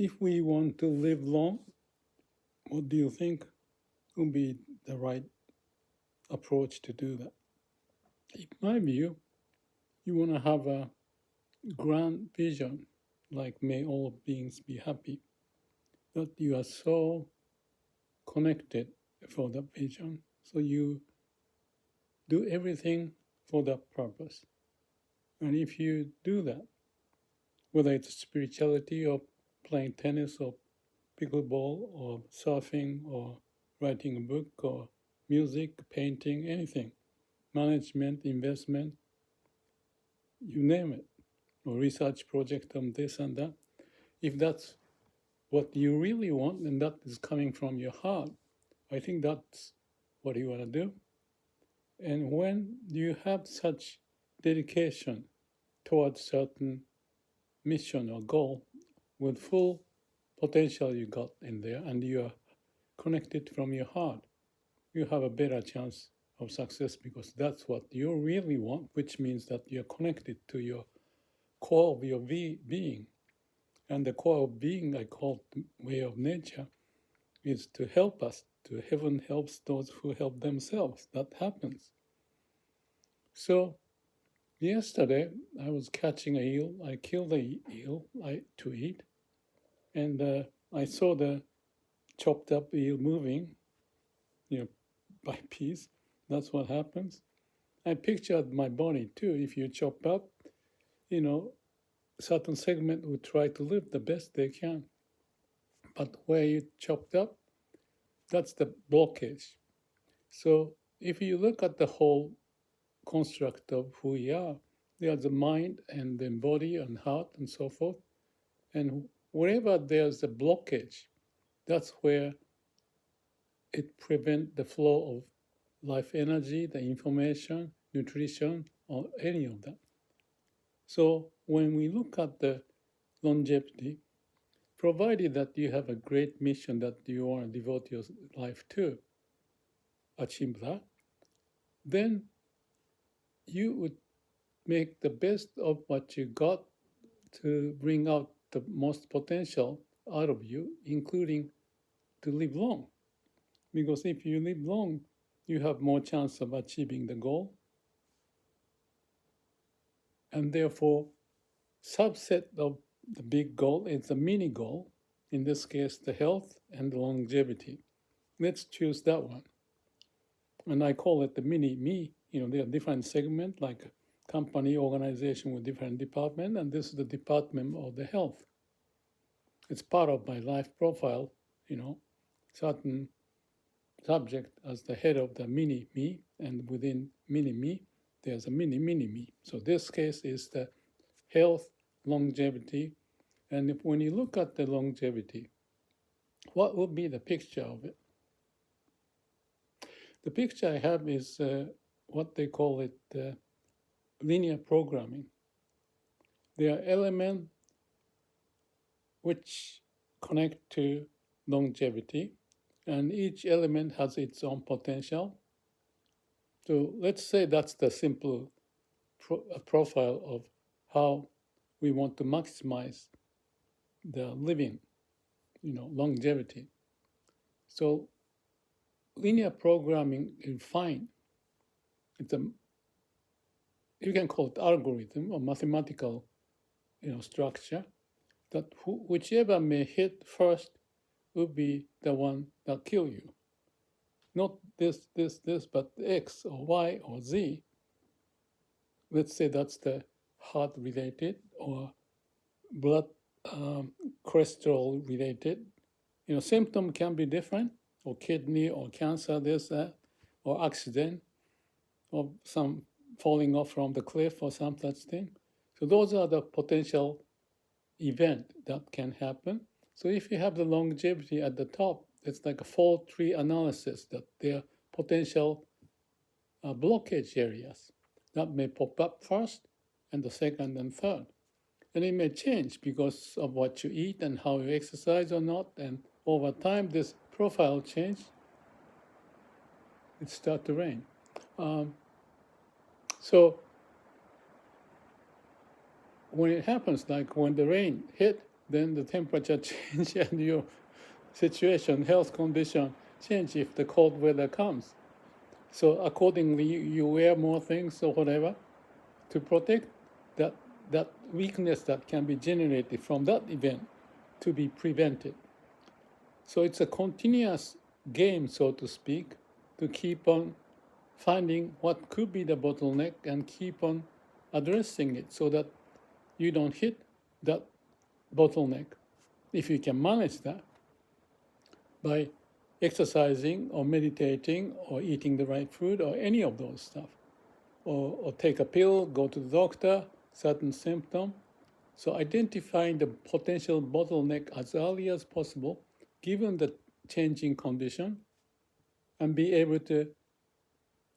If we want to live long, what do you think would be the right approach to do that? In my view, you want to have a grand vision, like may all beings be happy, that you are so connected for that vision. So you do everything for that purpose. And if you do that, whether it's spirituality or playing tennis or pickleball or surfing or writing a book or music, painting, anything, management, investment, you name it, or research project on this and that. If that's what you really want and that is coming from your heart, I think that's what you want to do. And when you have such dedication towards certain mission or goal with full potential you got in there and you are connected from your heart, you have a better chance of success because that's what you really want, which means that you're connected to your core of your being. And the core of being, I call the way of nature, is to help us. To heaven helps those who help themselves. That happens. So yesterday I was catching a eel. I killed the eel to eat, and I saw the chopped up eel moving, by piece. That's what happens. I pictured my body too. If you chop up, you know, certain segment would try to live the best they can. But where you chopped up, that's the blockage. So if you look at the whole construct of who we are, there's the mind and the body and heart and so forth. And wherever there's a blockage, that's where it prevents the flow of life energy, the information, nutrition, or any of that. So when we look at the longevity, provided that you have a great mission that you want to devote your life to, achieve that, then you would make the best of what you got to bring out the most potential out of you, including to live long. Because if you live long, you have more chance of achieving the goal. And therefore, subset of the big goal is the mini goal, in this case, the health and the longevity. Let's choose that one. And I call it the mini me. There are different segments like company, organization with different department, and this is the department of the health. It's part of my life profile, certain subject as the head of the mini me, and within mini me, there's a mini me. So this case is the health, longevity, and when you look at the longevity, what would be the picture of it? The picture I have is what they call it linear programming. There are elements which connect to longevity, and each element has its own potential. So let's say that's the simple profile of how we want to maximize the living, longevity. So linear programming is fine. You can call it algorithm or mathematical, structure that whichever may hit first will be the one that kill you. Not this, but X or Y or Z. Let's say that's the heart related or blood cholesterol related. Symptom can be different, or kidney or cancer, this, that, or accident, or some falling off from the cliff or some such thing. So those are the potential event that can happen. So if you have the longevity at the top, it's like a fault tree analysis that there are potential blockage areas that may pop up first and the second and third. And it may change because of what you eat and how you exercise or not. And over time, this profile change, it starts to rain. So when it happens, like when the rain hit, then the temperature change and your situation, health condition change if the cold weather comes. So accordingly, you wear more things or whatever to protect that, that weakness that can be generated from that event to be prevented. So it's a continuous game, so to speak, to keep on finding what could be the bottleneck and keep on addressing it so that you don't hit that bottleneck. If you can manage that by exercising or meditating or eating the right food or any of those stuff, or take a pill, go to the doctor, certain symptom. So identifying the potential bottleneck as early as possible, given the changing condition, and be able to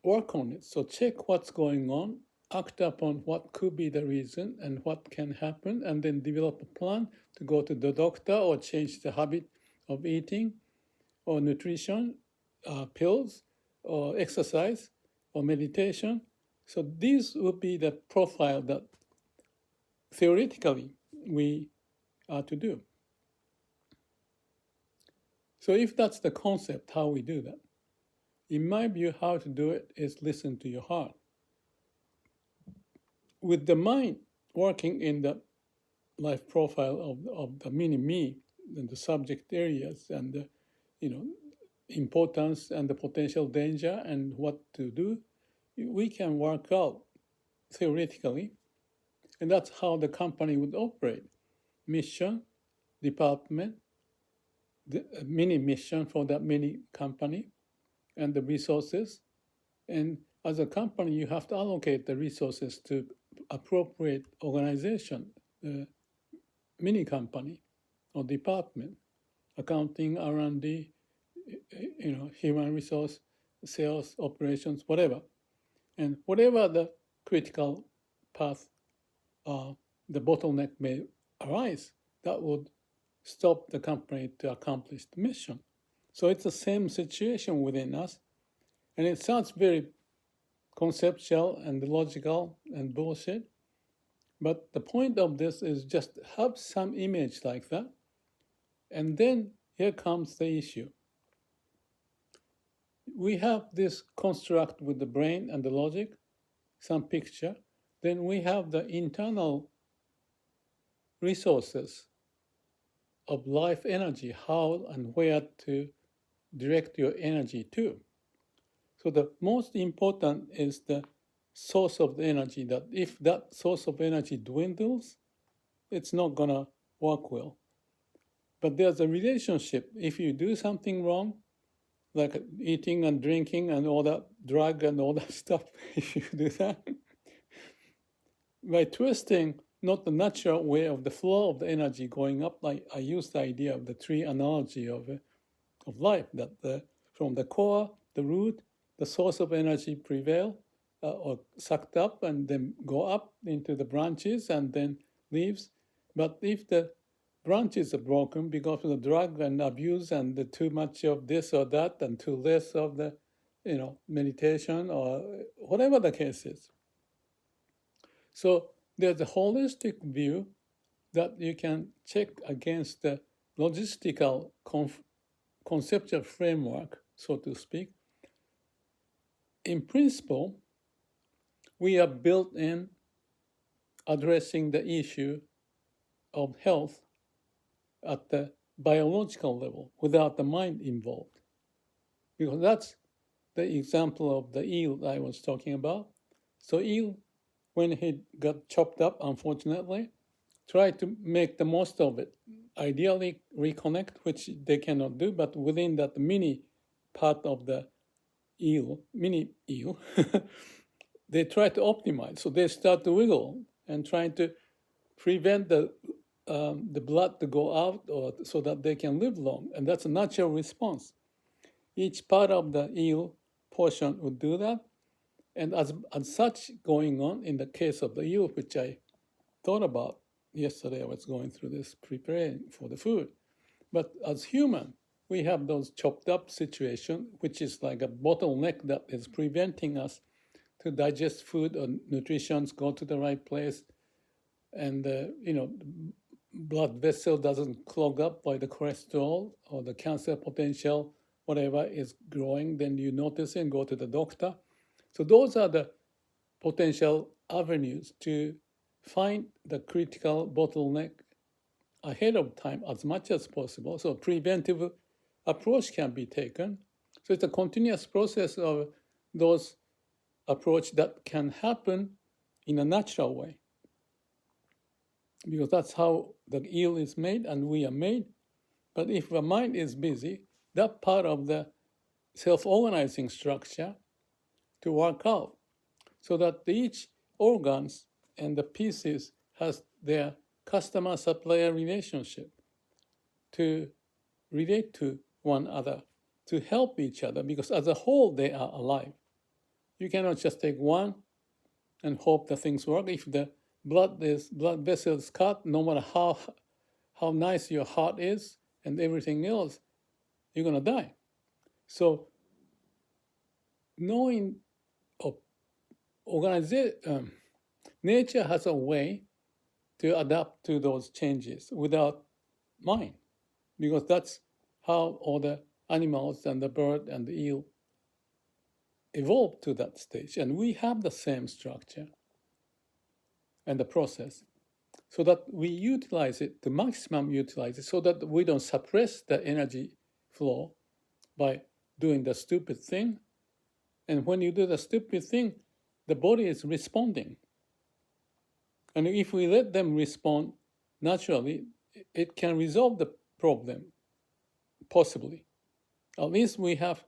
work on it. So check what's going on, act upon what could be the reason and what can happen, and then develop a plan to go to the doctor or change the habit of eating or nutrition, pills or exercise or meditation. So these would be the profile that theoretically we are to do. So if that's the concept, how we do that, in my view, how to do it is listen to your heart. With the mind working in the life profile of the mini-me and the subject areas and the importance and the potential danger and what to do, we can work out theoretically. And that's how the company would operate. Mission, department, the mini mission for that mini company, and the resources. And as a company, you have to allocate the resources to appropriate organization, mini company or department, accounting, R&D, human resource, sales, operations, whatever. And whatever the critical path, the bottleneck may arise, that would stop the company to accomplish the mission. So it's the same situation within us. And it sounds very conceptual and logical and bullshit. But the point of this is just have some image like that. And then here comes the issue. We have this construct with the brain and the logic, some picture. Then we have the internal resources of life energy, how and where to direct your energy to. So the most important is the source of the energy, that if that source of energy dwindles, it's not gonna work well. But there's a relationship. If you do something wrong, like eating and drinking and all that drug and all that stuff, if you do that, by twisting not the natural way of the flow of the energy going up, like I use the idea of the tree analogy of life, that from the core, the root, the source of energy prevail or sucked up and then go up into the branches and then leaves. But if the branches are broken because of the drug and abuse and the too much of this or that and too less of the meditation or whatever the case is. So there's a holistic view that you can check against the logistical conceptual framework, so to speak. In principle, we are built in addressing the issue of health at the biological level without the mind involved. Because that's the example of the eel I was talking about. So eel, when he got chopped up, unfortunately, tried to make the most of it. Ideally reconnect, which they cannot do, but within that mini part of the mini eel, they try to optimize. So they start to wiggle and trying to prevent the blood to go out or so that they can live long. And that's a natural response. Each part of the eel portion would do that. And as such going on in the case of the eel, which I thought about yesterday, I was going through this preparing for the food. But as human, we have those chopped up situation, which is like a bottleneck that is preventing us to digest food or nutrition, go to the right place, and blood vessel doesn't clog up by the cholesterol or the cancer potential, whatever is growing, then you notice and go to the doctor. So those are the potential avenues to find the critical bottleneck ahead of time as much as possible. So preventive approach can be taken. So it's a continuous process of those approach that can happen in a natural way, because that's how the eel is made and we are made. But if the mind is busy, that part of the self-organizing structure to work out, so that each organs and the pieces has their customer supplier relationship to relate to one another, to help each other, because as a whole they are alive. You cannot just take one and hope that things work. If the blood vessel is cut, no matter how nice your heart is and everything else, you're gonna die. So knowing of organization, nature has a way to adapt to those changes without mind, because that's how all the animals and the bird and the eel evolved to that stage. And we have the same structure and the process, so that we utilize it, the maximum utilize it, so that we don't suppress the energy flow by doing the stupid thing. And when you do the stupid thing, the body is responding. And if we let them respond naturally, it can resolve the problem, possibly. At least we have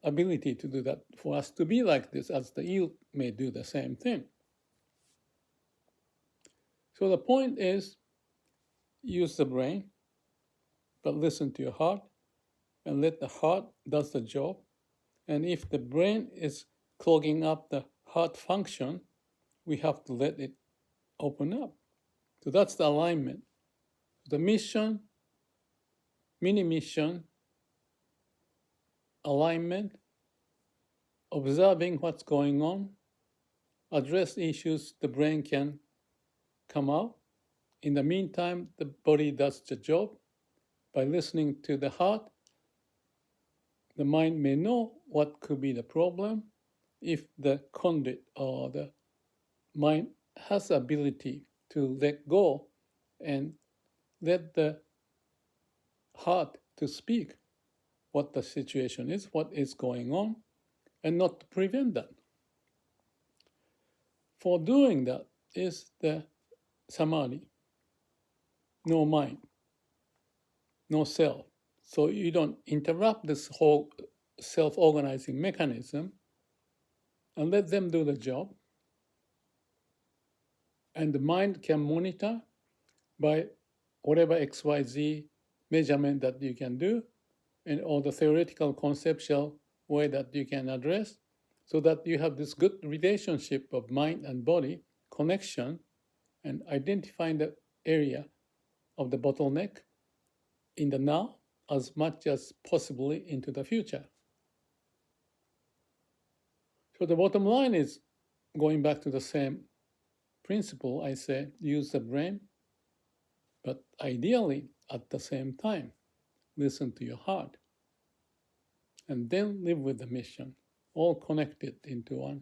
ability to do that, for us to be like this, as the eel may do the same thing. So the point is, use the brain, but listen to your heart, and let the heart does the job. And if the brain is clogging up the heart function, we have to let it open up. So that's the alignment. The mission, mini mission, alignment, observing what's going on, address issues the brain can come out. In the meantime, the body does the job. By listening to the heart, the mind may know what could be the problem. If the conduit or the mind has the ability to let go and let the heart to speak what the situation is, what is going on, and not to prevent that. For doing that is the samadhi. No mind, no self. So you don't interrupt this whole self-organizing mechanism, and let them do the job. And the mind can monitor by whatever XYZ measurement that you can do, and all the theoretical conceptual way that you can address, so that you have this good relationship of mind and body connection, and identifying the area of the bottleneck in the now as much as possibly into the future. So the bottom line is, going back to the same principle, I say use the brain, but ideally at the same time, listen to your heart, and then live with the mission, all connected into one.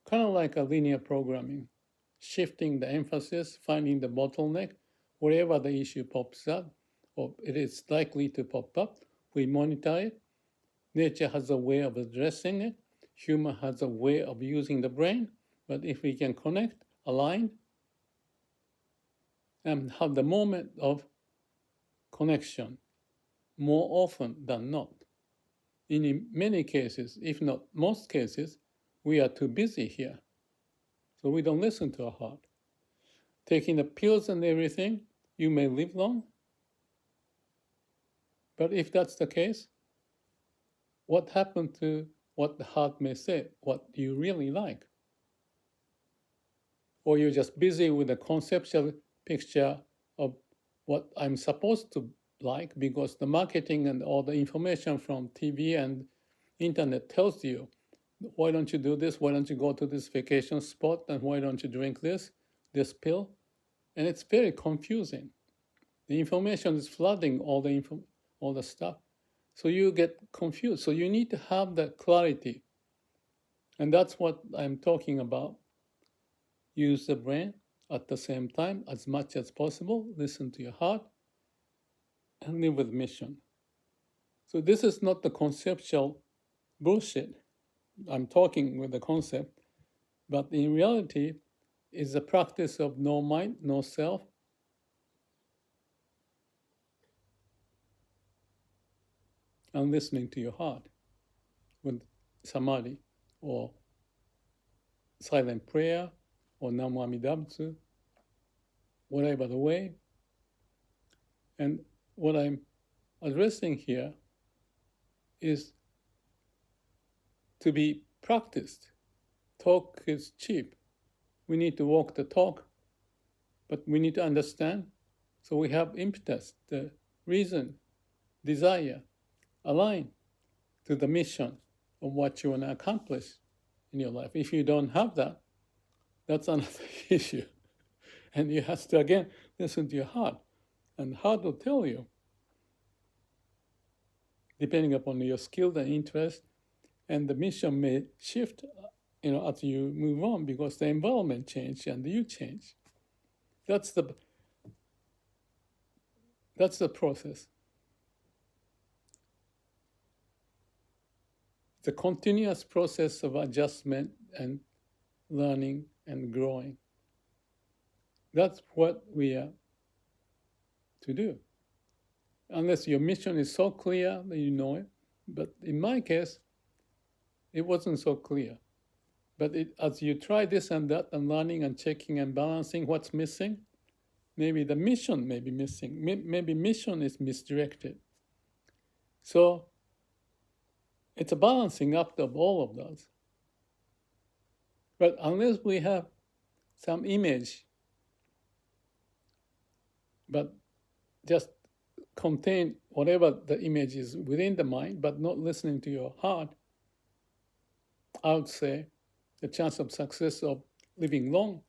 Kind of like a linear programming, shifting the emphasis, finding the bottleneck, wherever the issue pops up, or it is likely to pop up, we monitor it. Nature has a way of addressing it. Human has a way of using the brain. But if we can connect, align, and have the moment of connection more often than not. In many cases, if not most cases, we are too busy here. So we don't listen to our heart. Taking the pills and everything, you may live long. But if that's the case, what happened to what the heart may say, what you really like? Or you're just busy with a conceptual picture of what I'm supposed to like, because the marketing and all the information from TV and internet tells you, why don't you do this? Why don't you go to this vacation spot? And why don't you drink this pill? And it's very confusing. The information is flooding all the stuff. So you get confused. So you need to have that clarity. And that's what I'm talking about. Use the brain at the same time as much as possible. Listen to your heart and live with mission. So this is not the conceptual bullshit. I'm talking with the concept, but in reality, is the practice of no mind, no self, and listening to your heart with samadhi or silent prayer or Namo Amida Butsu, whatever the way. And what I'm addressing here is to be practiced. Talk is cheap. We need to walk the talk, but we need to understand. So we have impetus, the reason, desire, align to the mission of what you want to accomplish in your life. If you don't have that, that's another issue. And you have to, again, listen to your heart. And heart will tell you, depending upon your skill and interest, and the mission may shift, as you move on, because the environment change and you change. That's the process. It's a continuous process of adjustment and learning and growing. That's what we are to do. Unless your mission is so clear that you know it. But in my case, it wasn't so clear. But as you try this and that and learning and checking and balancing what's missing, maybe the mission may be missing. Maybe mission is misdirected. So it's a balancing act of all of those. But unless we have some image, but just contain whatever the image is within the mind, but not listening to your heart, I would say the chance of success of living long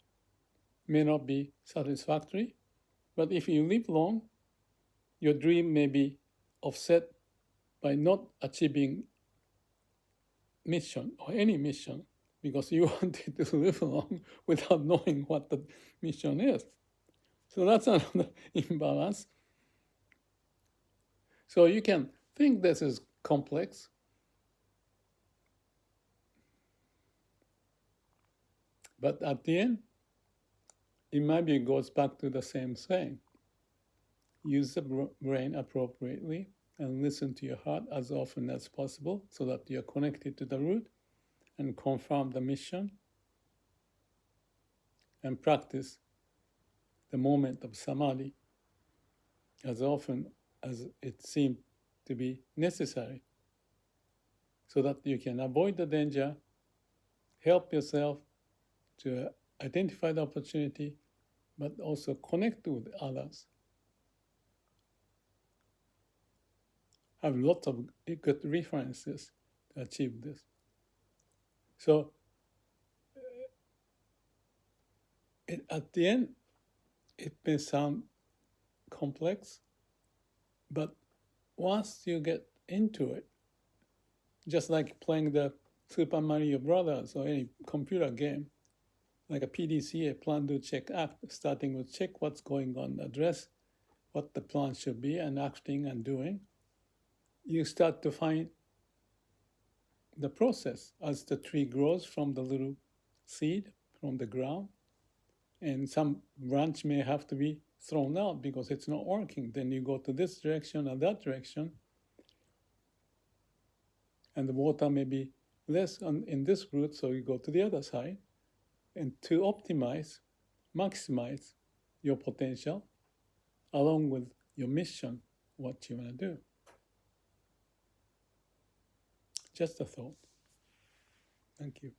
may not be satisfactory. But if you live long, your dream may be offset by not achieving mission or any mission because you wanted to live long without knowing what the mission is. So that's another imbalance. So you can think this is complex, but at the end, in my view, it goes back to the same thing. Use the brain appropriately and listen to your heart as often as possible so that you're connected to the root and confirm the mission and practice the moment of samadhi as often as it seems to be necessary so that you can avoid the danger, help yourself to identify the opportunity, but also connect with others. Have lots of good references to achieve this. So at the end, it may sound complex, but once you get into it, just like playing the Super Mario Brothers or any computer game, like a PDCA, plan, do, check, act, starting with check what's going on, address what the plan should be, and acting and doing, you start to find the process as the tree grows from the little seed from the ground. And some branch may have to be thrown out because it's not working. Then you go to this direction or that direction, and the water may be less in this root, so you go to the other side. And to optimize, maximize your potential along with your mission, what you want to do. Just a thought. Thank you.